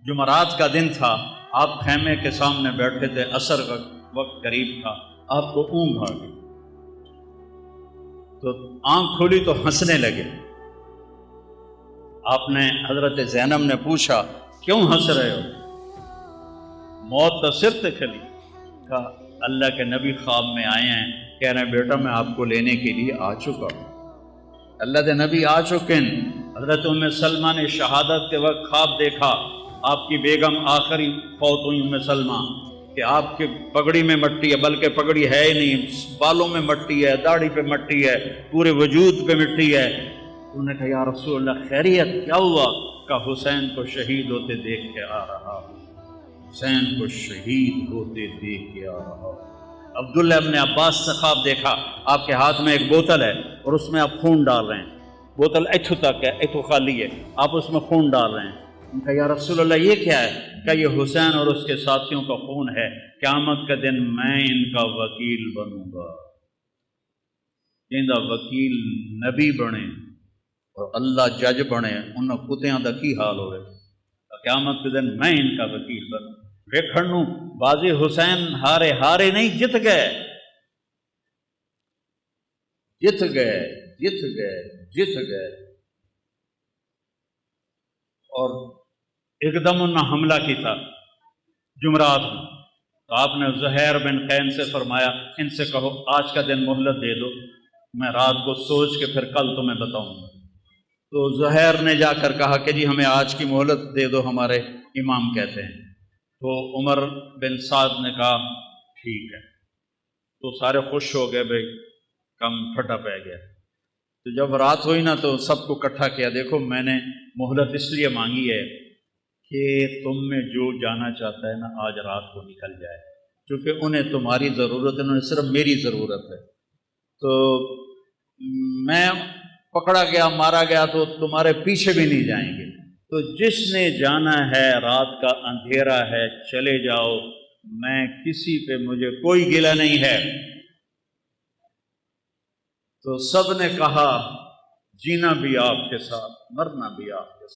جمعرات کا دن تھا، آپ خیمے کے سامنے بیٹھے تھے، عصر کا وقت قریب تھا، آپ کو اونگ آ گئی تو آنکھ کھولی تو ہنسنے لگے۔ آپ نے حضرت زینب نے پوچھا کیوں ہنس رہے ہو؟ موت تو سر تے کھلی۔ کہا اللہ کے نبی خواب میں آئے ہیں، کہہ رہے ہیں بیٹا میں آپ کو لینے کے لیے آ چکا ہوں۔ اللہ کے نبی آ چکے ہیں۔ حضرت ام سلمہ نے شہادت کے وقت خواب دیکھا، آپ کی بیگم آخری فوت ہوئی ام سلمہ، کہ آپ کے پگڑی میں مٹی ہے، بلکہ پگڑی ہے ہی نہیں، بالوں میں مٹی ہے، داڑھی پہ مٹی ہے، پورے وجود پہ مٹی ہے۔ انہوں نے کہا یا رسول اللہ خیریت کیا ہوا؟ کہ حسین کو شہید ہوتے دیکھ کے آ رہا ہوں، حسین کو شہید ہوتے دیکھ کے آ رہا ہوں۔ عبداللہ ابن عباس سے خواب دیکھا، آپ کے ہاتھ میں ایک بوتل ہے اور اس میں آپ خون ڈال رہے ہیں، بوتل ایتھو تک ہے، ایتھو خالی ہے، آپ اس میں خون ڈال رہے ہیں۔ کہا یا رسول اللہ یہ کیا ہے؟ کہ یہ حسین اور اس کے ساتھیوں کا خون ہے، قیامت کے دن میں ان کا وکیل بنوں گا۔ جنہاں وکیل نبی بنے اور اللہ جج بنے، انہاں کتیاں دا کی حال ہوئے؟ قیامت کے دن میں ان کا وکیل بنوں۔ ویکھن بازی حسین ہارے نہیں، جت گئے جت گئے جت گئے جت گئے۔ اور ایک دم انہوں نے حملہ کیا جمعرات میں، تو آپ نے زہیر بن قین سے فرمایا ان سے کہو آج کا دن مہلت دے دو، میں رات کو سوچ کے پھر کل تمہیں بتاؤں گا۔ تو زہیر نے جا کر کہا کہ جی ہمیں آج کی مہلت دے دو، ہمارے امام کہتے ہیں۔ تو عمر بن سعد نے کہا ٹھیک ہے۔ تو سارے خوش ہو گئے، بھائی کم پھٹا پہ گیا۔ تو جب رات ہوئی نا تو سب کو اکٹھا کیا، دیکھو میں نے مہلت اس لیے مانگی ہے کہ تم میں جو جانا چاہتا ہے نا آج رات کو نکل جائے، کیونکہ انہیں تمہاری ضرورت ہے، انہیں صرف میری ضرورت ہے۔ تو میں پکڑا گیا مارا گیا تو تمہارے پیچھے بھی نہیں جائیں گے، تو جس نے جانا ہے رات کا اندھیرا ہے چلے جاؤ، میں کسی پہ مجھے کوئی گلہ نہیں ہے۔ تو سب نے کہا جینا بھی آپ کے ساتھ، مرنا بھی آپ کے